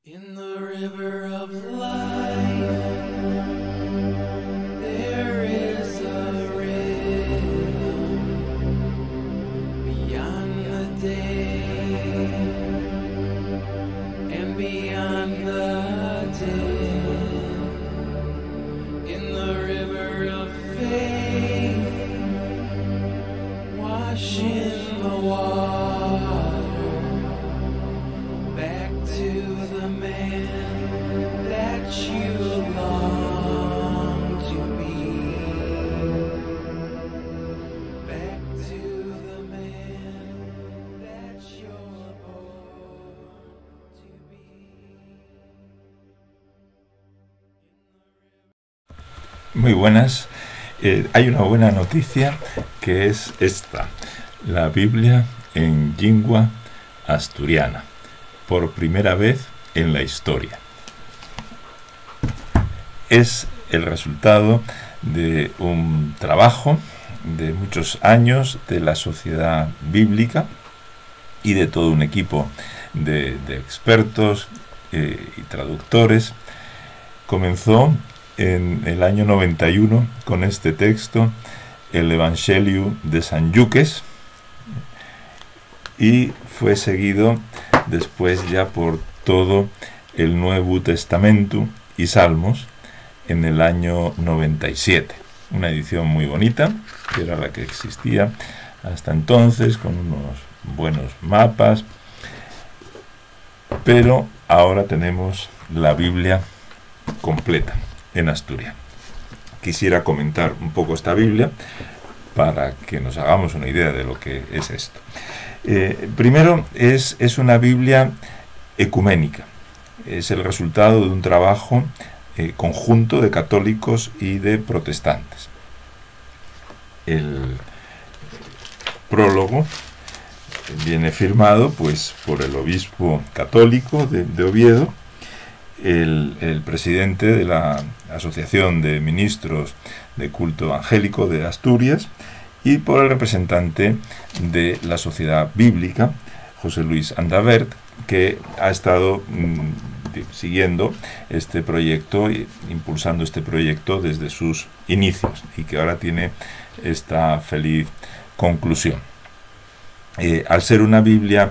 In the river of life, there is a rhythm beyond the day and beyond the day. In the river of faith, washing the water back to the man that you long to be. Back to the man that you're born to be. Muy buenas. Hay una buena noticia que es esta: la Biblia en lengua asturiana, por primera vez en la historia. Es el resultado de un trabajo de muchos años de la Sociedad Bíblica y de todo un equipo de expertos y traductores. Comenzó en el año 91 con este texto, el Evangelio de San Lluques, y fue seguido después ya por todo el Nuevo Testamento y Salmos en el año 97. Una edición muy bonita, que era la que existía hasta entonces, con unos buenos mapas, pero ahora tenemos la Biblia completa en asturiano. Quisiera comentar un poco esta Biblia para que nos hagamos una idea de lo que es esto. Primero, es una Biblia ecuménica. Es el resultado de un trabajo conjunto de católicos y de protestantes. El prólogo viene firmado pues por el obispo católico de Oviedo, el presidente de la Asociación de Ministros de Culto Evangélico de Asturias, y por el representante de la Sociedad Bíblica, José Luis Andavert, que ha estado siguiendo este proyecto, impulsando este proyecto desde sus inicios, y que ahora tiene esta feliz conclusión. Al ser una Biblia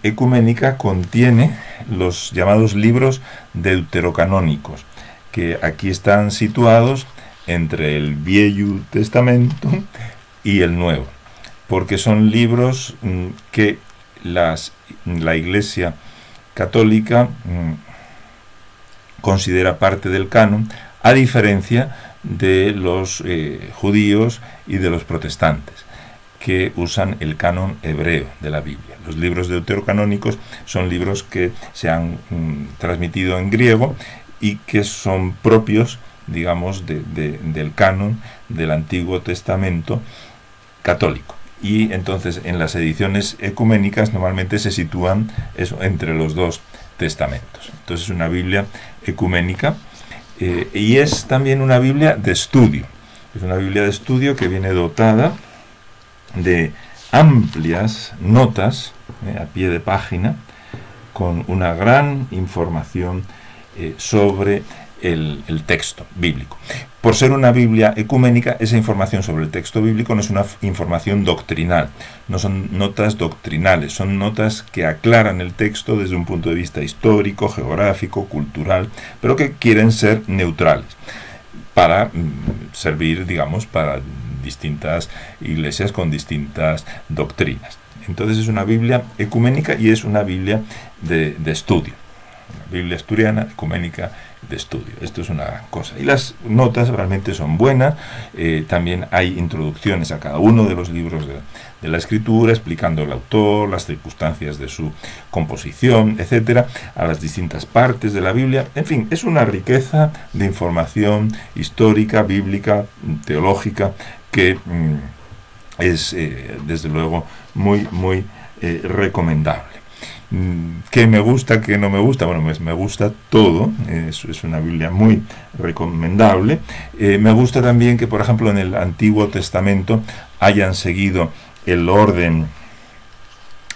ecuménica, contiene los llamados libros deuterocanónicos, que aquí están situados entre el Viejo Testamento y el Nuevo, porque son libros que la Iglesia Católica considera parte del canon, a diferencia de los judíos y de los protestantes, que usan el canon hebreo de la Biblia. Los libros deuterocanónicos son libros que se han transmitido en griego y que son propios, digamos, del canon del Antiguo Testamento católico. Y entonces en las ediciones ecuménicas normalmente se sitúan eso, entre los dos testamentos. Entonces es una Biblia ecuménica y es también una Biblia de estudio. Es una Biblia de estudio que viene dotada de amplias notas a pie de página, con una gran información sobre el texto bíblico. Por ser una Biblia ecuménica, esa información sobre el texto bíblico no es una información doctrinal, no son notas doctrinales, son notas que aclaran el texto desde un punto de vista histórico, geográfico, cultural, pero que quieren ser neutrales para servir, digamos, para distintas iglesias con distintas doctrinas. Entonces es una Biblia ecuménica y es una Biblia de estudio. Una Biblia asturiana, ecuménica, de estudio. Esto es una gran cosa. Y las notas realmente son buenas. También hay introducciones a cada uno de los libros de la Escritura, explicando el autor, las circunstancias de su composición, etcétera, a las distintas partes de la Biblia. En fin, es una riqueza de información histórica, bíblica, teológica, que es, desde luego, muy, muy recomendable. ¿Qué me gusta, qué no me gusta? Bueno, pues me gusta todo, es una Biblia muy recomendable. Me gusta también que, por ejemplo, en el Antiguo Testamento hayan seguido el orden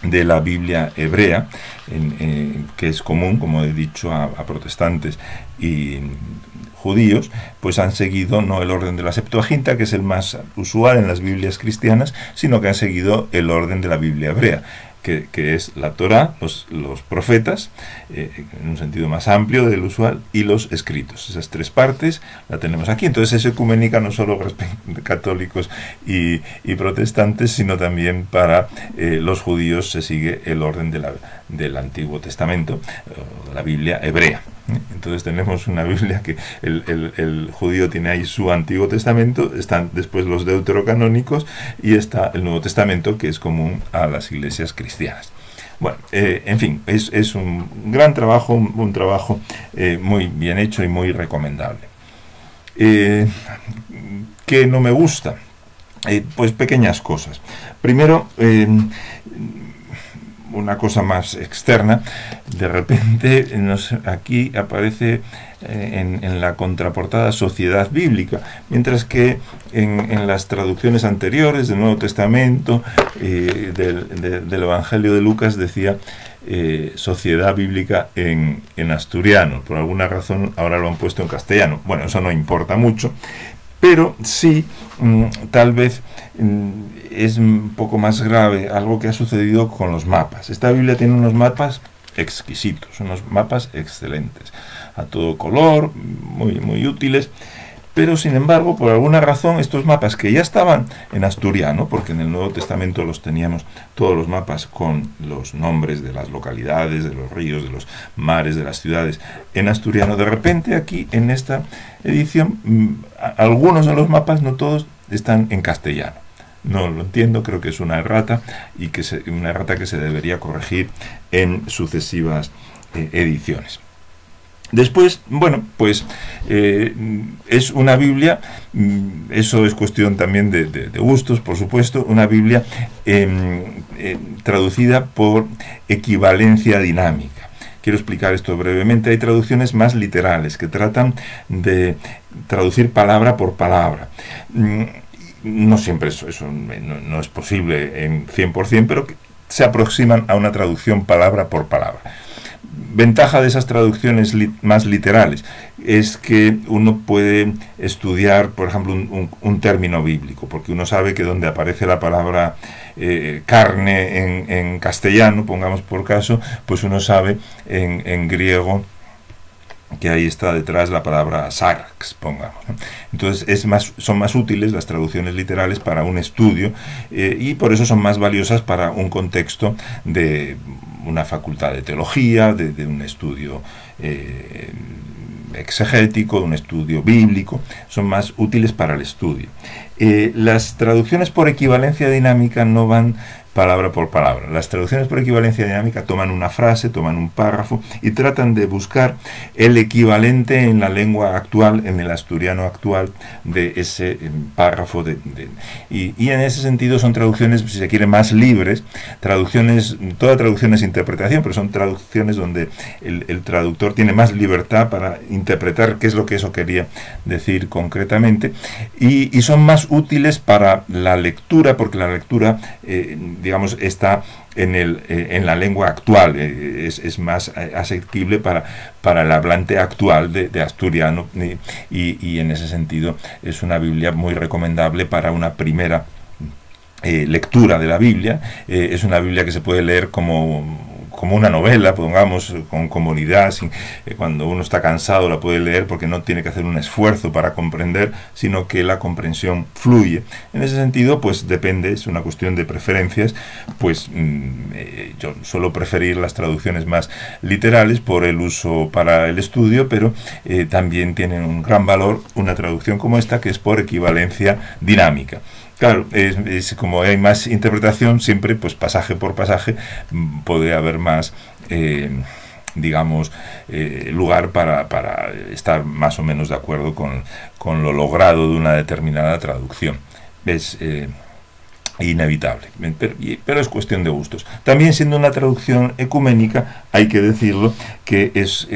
de la Biblia hebrea, que es común, como he dicho, a protestantes y judíos, pues han seguido no el orden de la Septuaginta, que es el más usual en las Biblias cristianas, sino que han seguido el orden de la Biblia hebrea, que es la Torá, los profetas, en un sentido más amplio del usual, y los escritos. Esas tres partes la tenemos aquí. Entonces es ecuménica no solo respecto a católicos y protestantes, sino también para los judíos se sigue el orden del Antiguo Testamento, de la Biblia hebrea. Entonces tenemos una Biblia que el judío tiene ahí su Antiguo Testamento, están después los deuterocanónicos y está el Nuevo Testamento, que es común a las iglesias cristianas. Bueno, en fin, es un gran trabajo, un trabajo muy bien hecho y muy recomendable. ¿Qué no me gusta? Pues pequeñas cosas. Primero, una cosa más externa, de repente aquí aparece en la contraportada Sociedad Bíblica, mientras que en las traducciones anteriores del Nuevo Testamento, del Evangelio de Lucas, decía Sociedad Bíblica en asturiano. Por alguna razón ahora lo han puesto en castellano. Bueno, eso no importa mucho, pero sí, tal vez es un poco más grave algo que ha sucedido con los mapas. Esta Biblia tiene unos mapas exquisitos, unos mapas excelentes, a todo color, muy, muy útiles, pero sin embargo, por alguna razón, estos mapas que ya estaban en asturiano, porque en el Nuevo Testamento los teníamos todos los mapas con los nombres de las localidades, de los ríos, de los mares, de las ciudades, en asturiano, de repente aquí en esta edición, algunos de los mapas, no todos, están en castellano. No lo entiendo, creo que es una errata, y una errata que se debería corregir en sucesivas ediciones. Después, bueno, pues es una Biblia, eso es cuestión también de gustos, por supuesto, una Biblia traducida por equivalencia dinámica. Quiero explicar esto brevemente. Hay traducciones más literales que tratan de traducir palabra por palabra. No siempre eso no es posible en 100%, pero se aproximan a una traducción palabra por palabra. Ventaja de esas traducciones más literales es que uno puede estudiar, por ejemplo, un término bíblico, porque uno sabe que donde aparece la palabra carne en castellano, pongamos por caso, pues uno sabe en griego que ahí está detrás la palabra sarx, pongamos, ¿no? Entonces son más útiles las traducciones literales para un estudio y por eso son más valiosas para un contexto de una facultad de teología, de un estudio exegético, de un estudio bíblico, son más útiles para el estudio. Las traducciones por equivalencia dinámica no van palabra por palabra. Las traducciones por equivalencia dinámica toman una frase, toman un párrafo y tratan de buscar el equivalente en la lengua actual, en el asturiano actual, de ese párrafo. Y en ese sentido son traducciones, si se quiere, más libres. Toda traducción es interpretación, pero son traducciones donde el traductor tiene más libertad para interpretar qué es lo que eso quería decir concretamente. Y son más útiles para la lectura, porque la lectura digamos, está en la lengua actual, es más asequible para el hablante actual de asturiano, y en ese sentido es una Biblia muy recomendable para una primera lectura de la Biblia. Es una Biblia que se puede leer como una novela, pongamos, con comodidad, cuando uno está cansado la puede leer porque no tiene que hacer un esfuerzo para comprender, sino que la comprensión fluye. En ese sentido, pues depende, es una cuestión de preferencias, pues yo suelo preferir las traducciones más literales por el uso para el estudio, pero también tienen un gran valor una traducción como esta, que es por equivalencia dinámica. Claro, como hay más interpretación, siempre, pues pasaje por pasaje, puede haber más, digamos, lugar para estar más o menos de acuerdo con lo logrado de una determinada traducción. Es inevitable, pero es cuestión de gustos. También, siendo una traducción ecuménica, hay que decirlo, que es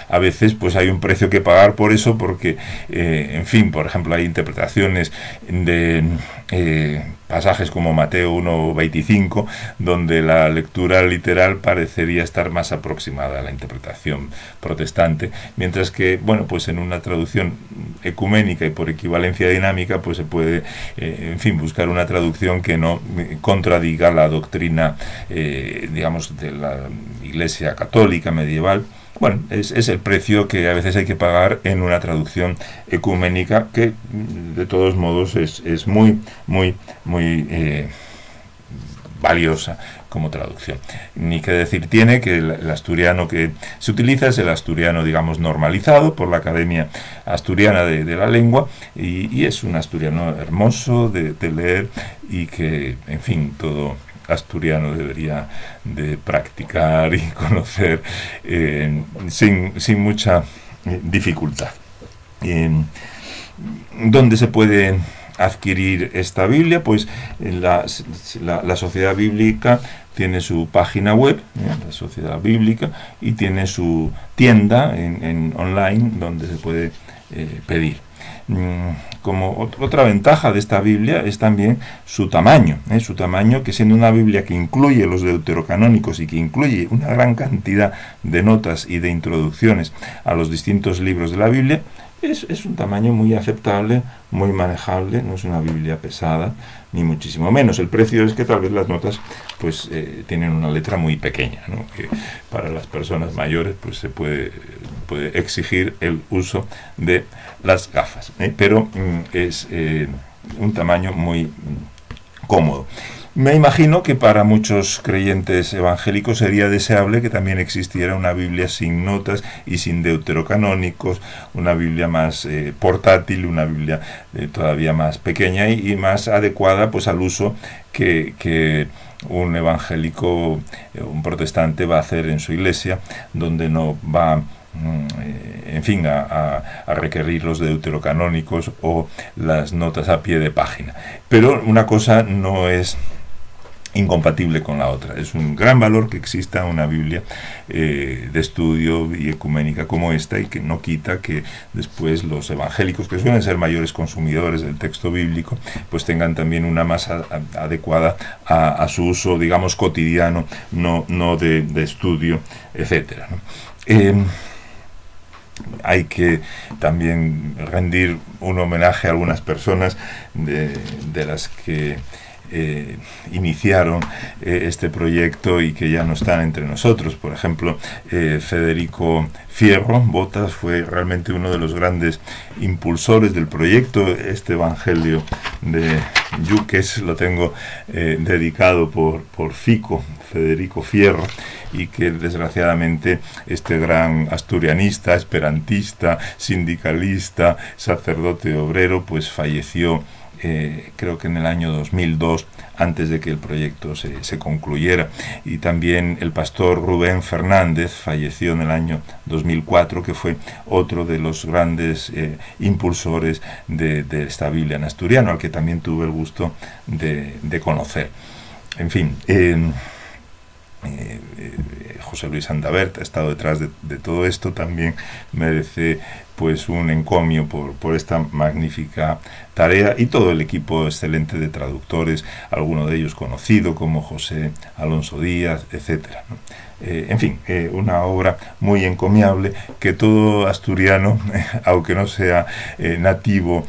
a veces pues hay un precio que pagar por eso, porque, en fin, por ejemplo, hay interpretaciones de pasajes como Mateo 1:25, donde la lectura literal parecería estar más aproximada a la interpretación protestante, mientras que, bueno, pues en una traducción ecuménica y por equivalencia dinámica, pues se puede, en fin, buscar una traducción que no contradiga la doctrina, digamos, de la Iglesia católica medieval. Bueno, es el precio que a veces hay que pagar en una traducción ecuménica, que de todos modos es muy valiosa como traducción. Ni que decir tiene que el asturiano que se utiliza es el asturiano, digamos, normalizado por la Academia Asturiana de la Lengua, y es un asturiano hermoso de leer, y que, en fin, todo asturiano debería de practicar y conocer sin mucha dificultad. ¿Dónde se puede adquirir esta Biblia? Pues la Sociedad Bíblica tiene su página web, la Sociedad Bíblica, y tiene su tienda en online donde se puede pedir. Como otra ventaja de esta Biblia es también su tamaño, que siendo una Biblia que incluye los deuterocanónicos y que incluye una gran cantidad de notas y de introducciones a los distintos libros de la Biblia, es un tamaño muy aceptable, muy manejable, no es una Biblia pesada, ni muchísimo menos. El precio es que tal vez las notas pues tienen una letra muy pequeña, ¿no? Que para las personas mayores pues se puede exigir el uso de las gafas, pero es un tamaño muy cómodo. Me imagino que para muchos creyentes evangélicos sería deseable que también existiera una Biblia sin notas y sin deuterocanónicos, una Biblia más portátil, una Biblia todavía más pequeña y más adecuada pues al uso que un evangélico, un protestante va a hacer en su iglesia, donde no va en fin, a requerir los deuterocanónicos o las notas a pie de página. Pero una cosa no es incompatible con la otra. Es un gran valor que exista una Biblia de estudio y ecuménica como esta, y que no quita que después los evangélicos, que suelen ser mayores consumidores del texto bíblico, pues tengan también una más adecuada a su uso, digamos, cotidiano, no de estudio, etcétera, ¿no? Hay que también rendir un homenaje a algunas personas de las que iniciaron este proyecto y que ya no están entre nosotros. Por ejemplo, Federico Fierro Botas fue realmente uno de los grandes impulsores del proyecto. Este Evangelio de Yuques lo tengo dedicado por Fico, Federico Fierro, y que desgraciadamente este gran asturianista, esperantista, sindicalista, sacerdote obrero, pues falleció creo que en el año 2002, antes de que el proyecto se concluyera. Y también el pastor Rubén Fernández falleció en el año 2004, que fue otro de los grandes impulsores de esta Biblia en asturiano, al que también tuve el gusto de conocer. En fin, José Luis Andavert ha estado detrás de todo esto. También merece pues un encomio por esta magnífica tarea, y todo el equipo excelente de traductores, alguno de ellos conocido como José Alonso Díaz, etcétera, ¿no? En fin, una obra muy encomiable que todo asturiano, aunque no sea nativo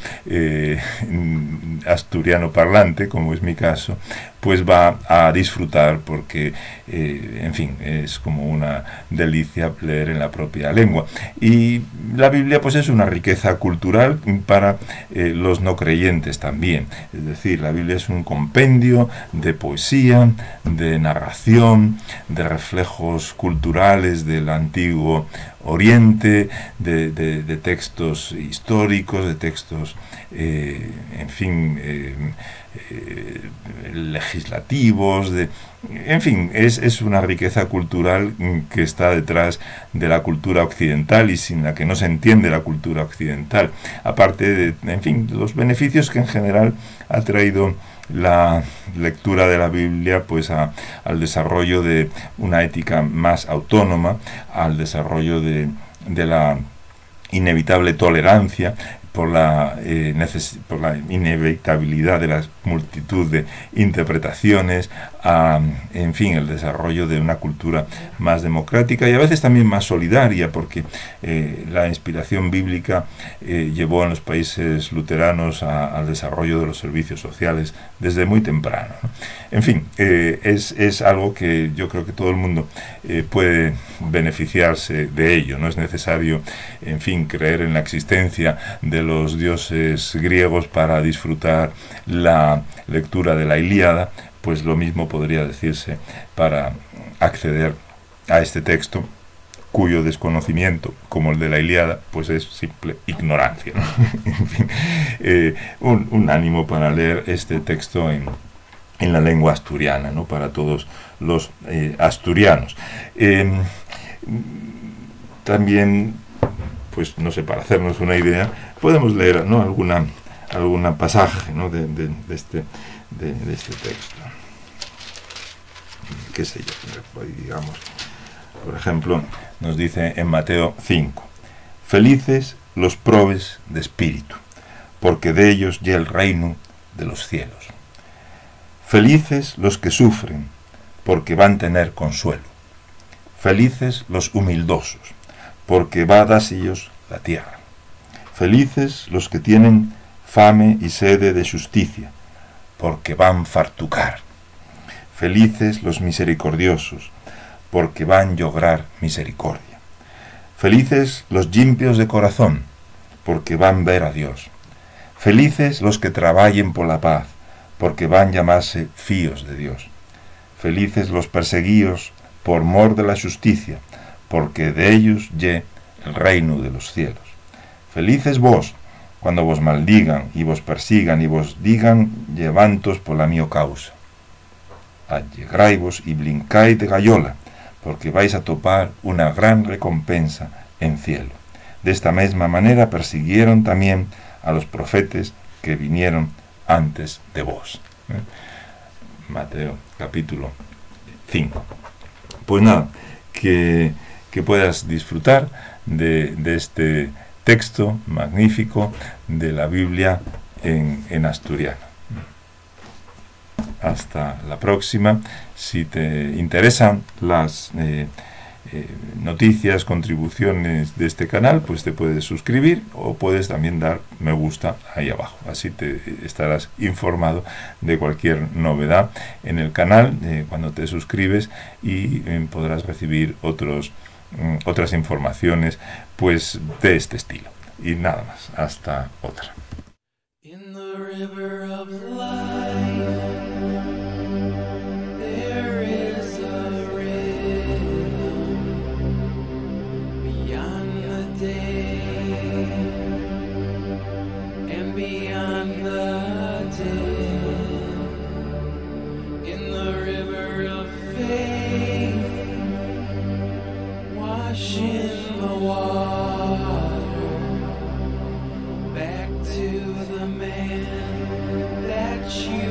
asturiano parlante, como es mi caso, pues va a disfrutar, porque, en fin, es como una delicia leer en la propia lengua. Y la Biblia pues es una riqueza cultural para los no creyentes también. Es decir, la Biblia es un compendio de poesía, de narración, de reflejos culturales del antiguo Oriente, de textos históricos, de textos, en fin, legislativos, en fin, es una riqueza cultural que está detrás de la cultura occidental y sin la que no se entiende la cultura occidental, aparte de, en fin, los beneficios que en general ha traído la lectura de la Biblia pues al desarrollo de una ética más autónoma, al desarrollo de de la inevitable tolerancia, por la inevitabilidad de la multitud de interpretaciones, en fin, el desarrollo de una cultura más democrática y a veces también más solidaria, porque la inspiración bíblica llevó en los países luteranos al desarrollo de los servicios sociales desde muy temprano, ¿no? En fin, es algo que yo creo que todo el mundo puede beneficiarse de ello. No es necesario, en fin, creer en la existencia de los dioses griegos para disfrutar la lectura de la Ilíada, pues lo mismo podría decirse para acceder a este texto, cuyo desconocimiento, como el de la Ilíada, pues es simple ignorancia, ¿no? En fin, un ánimo para leer este texto en la lengua asturiana, ¿no? Para todos los asturianos. También, pues no sé, para hacernos una idea, podemos leer, ¿no?, alguna pasaje, ¿no?, de este texto. Qué sé yo, digamos, por ejemplo, nos dice en Mateo 5: felices los probes de espíritu, porque de ellos ya el reino de los cielos. Felices los que sufren, porque van a tener consuelo. Felices los humildosos, porque va a darse ellos la tierra. Felices los que tienen fame y sede de justicia, porque van fartucar. Felices los misericordiosos, porque van lograr misericordia. Felices los limpios de corazón, porque van ver a Dios. Felices los que trabajen por la paz, porque van llamarse fíos de Dios. Felices los perseguidos por mor de la justicia, porque de ellos ye el reino de los cielos. Felices vos, cuando vos maldigan y vos persigan y vos digan llevantos por la mía causa. Allegrai-vos y blincai de gallola, porque vais a topar una gran recompensa en cielo. De esta misma manera persiguieron también a los profetas que vinieron antes de vos. Mateo capítulo 5. Pues nada, que puedas disfrutar de este texto magnífico de la Biblia en asturiano. Hasta la próxima. Si te interesan las noticias, contribuciones de este canal, pues te puedes suscribir o puedes también dar me gusta ahí abajo. Así te estarás informado de cualquier novedad en el canal cuando te suscribes y podrás recibir otras informaciones pues de este estilo. Y nada más, hasta otra. In the river of life, there is a rhythm beyond the day and beyond the day. In the river of faith, washing the water back to the man that you